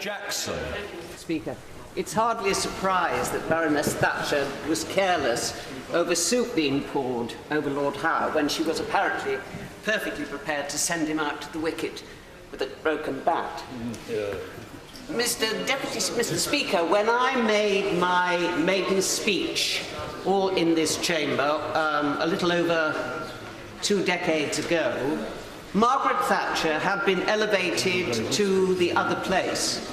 Jackson. Speaker, it's hardly a surprise that Baroness Thatcher was careless over soup being poured over Lord Howe when she was apparently perfectly prepared to send him out to the wicket with a broken bat. Mr. Speaker, when I made my maiden speech, all in this chamber, a little over 2 decades ago, Margaret Thatcher had been elevated to the other place.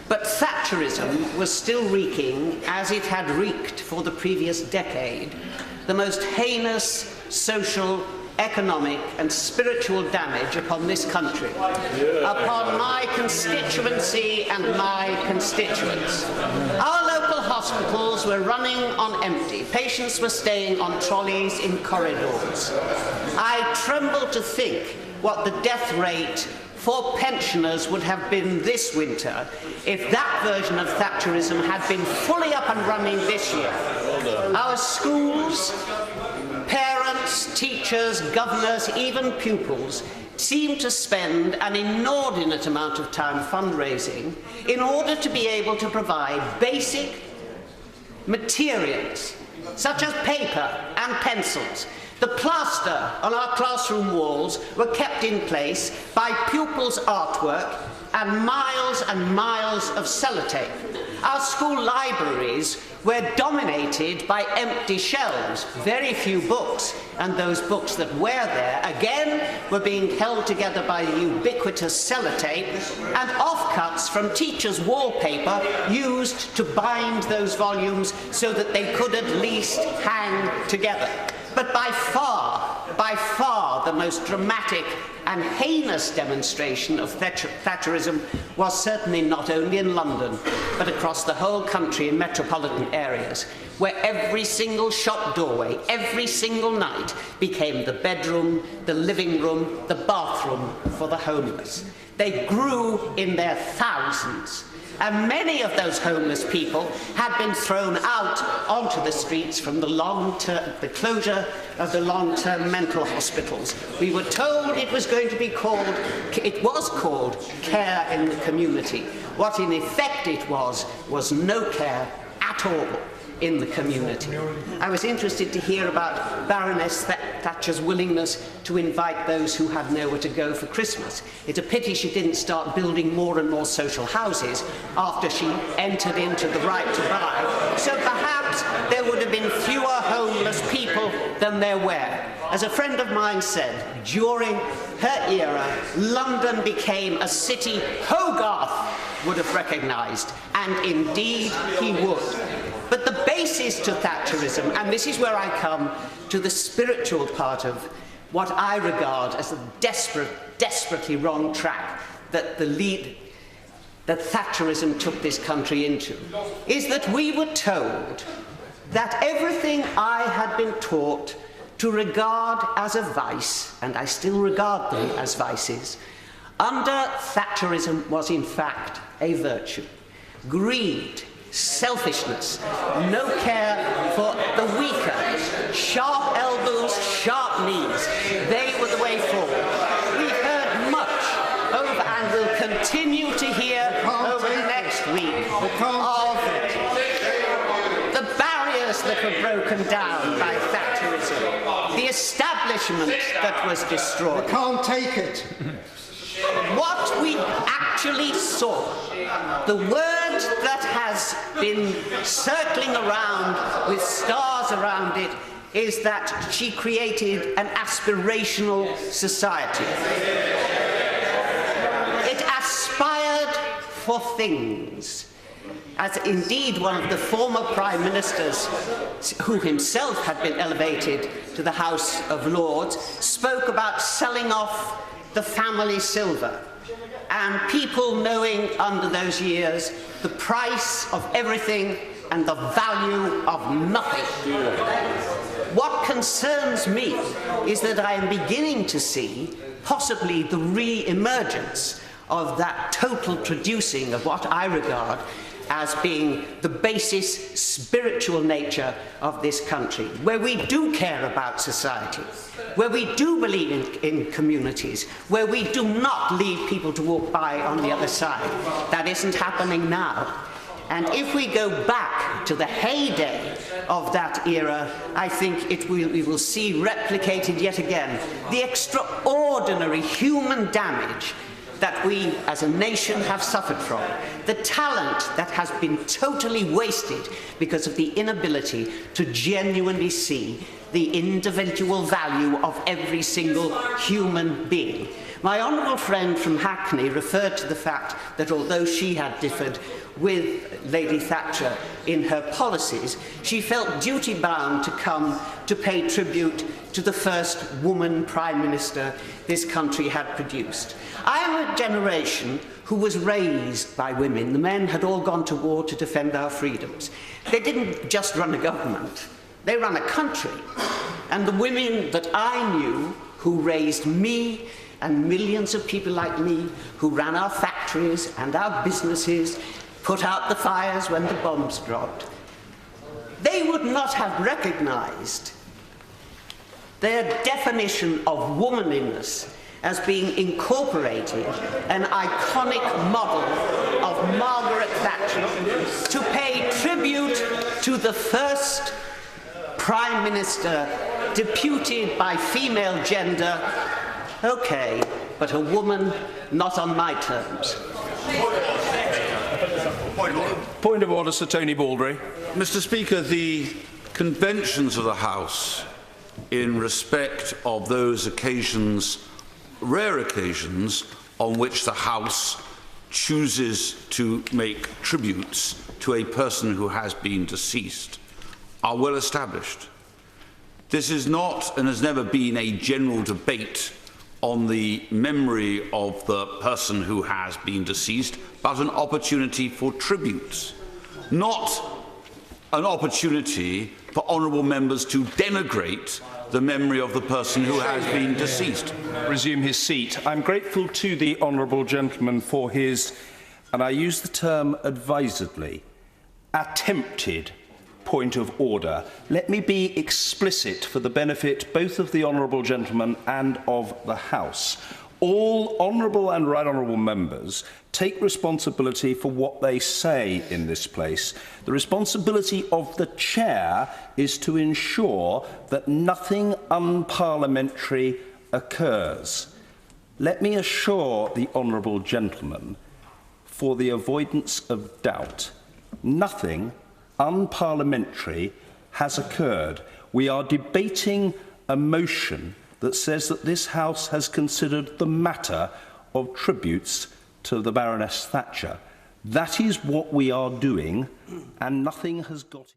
But Thatcherism was still wreaking, as it had wreaked for the previous decade, the most heinous social, economic and spiritual damage upon this country, upon my constituency and my constituents. Our local hospitals were running on empty. Patients were staying on trolleys in corridors. I tremble to think what the death rate for pensioners would have been this winter if that version of Thatcherism had been fully up and running this year. Our schools, parents, teachers, governors, even pupils seem to spend an inordinate amount of time fundraising in order to be able to provide basic materials such as paper and pencils. The plaster on our classroom walls were kept in place by pupils' artwork and miles of sellotape. Our school libraries were dominated by empty shelves, very few books, and those books that were there, again, were being held together by the ubiquitous sellotape and offcuts from teachers' wallpaper used to bind those volumes so that they could at least hang together. But by far, the most dramatic and heinous demonstration of Thatcherism was certainly not only in London, but across the whole country in metropolitan areas, where every single shop doorway, every single night, became the bedroom, the living room, the bathroom for the homeless. They grew in their thousands. And many of those homeless people had been thrown out onto the streets from the closure of the long-term mental hospitals. We were told it was called care in the community. What in effect it was no care at all in the community. I was interested to hear about Baroness Thatcher's willingness to invite those who had nowhere to go for Christmas. It's a pity she didn't start building more and more social houses after she entered into the right to buy. So perhaps there would have been fewer homeless people than there were. As a friend of mine said, during her era, London became a city Hogarth would have recognised, and indeed he would. But the basis to Thatcherism, and this is where I come to the spiritual part of what I regard as a desperately wrong track that Thatcherism took this country into, is that we were told that everything I had been taught to regard as a vice, and I still regard them as vices, under Thatcherism was in fact a virtue. Greed, selfishness, no care for the weaker, sharp elbows, sharp knees, they were the way forward. We've heard much over and will continue to hear over the next week of the barriers that were broken down by Thatcherism, the establishment that was destroyed. I can't take it. What we actually saw, the word that has been circling around with stars around it, is that she created an aspirational society. It aspired for things. As indeed one of the former prime ministers, who himself had been elevated to the House of Lords, spoke about selling off the family silver, and people knowing under those years the price of everything and the value of nothing. What concerns me is that I am beginning to see possibly the re-emergence of that total traducing of what I regard as being the basis, spiritual nature of this country, where we do care about society, where we do believe in communities, where we do not leave people to walk by on the other side. That isn't happening now. And if we go back to the heyday of that era, I think we will see replicated yet again the extraordinary human damage that we as a nation have suffered from, the talent that has been totally wasted because of the inability to genuinely see the individual value of every single human being. My honourable friend from Hackney referred to the fact that although she had differed with Lady Thatcher in her policies, she felt duty-bound to come to pay tribute to the first woman Prime Minister this country had produced. I am a generation who was raised by women. The men had all gone to war to defend our freedoms. They didn't just run a government, they ran a country. And the women that I knew, who raised me and millions of people like me, who ran our factories and our businesses, put out the fires when the bombs dropped, they would not have recognized their definition of womanliness as being incorporated an iconic model of Margaret Thatcher, to pay tribute to the first Prime Minister deputed by female gender. Okay, but a woman not on my terms. Point of order, Sir Tony Baldry. Mr. Speaker, the conventions of the House in respect of those occasions, rare occasions, on which the House chooses to make tributes to a person who has been deceased, are well established. This is not and has never been a general debate on the memory of the person who has been deceased, but an opportunity for tributes, not an opportunity for honourable members to denigrate the memory of the person who has been deceased. Resume his seat. I'm grateful to the honourable gentleman for his, and I use the term advisedly, attempted point of order. Let me be explicit for the benefit both of the honourable gentleman and of the House. All honourable and right honourable members take responsibility for what they say in this place. The responsibility of the chair is to ensure that nothing unparliamentary occurs. Let me assure the honourable gentleman, for the avoidance of doubt, nothing unparliamentary has occurred. We are debating a motion that says that this House has considered the matter of tributes to the Baroness Thatcher. That is what we are doing, and nothing has got...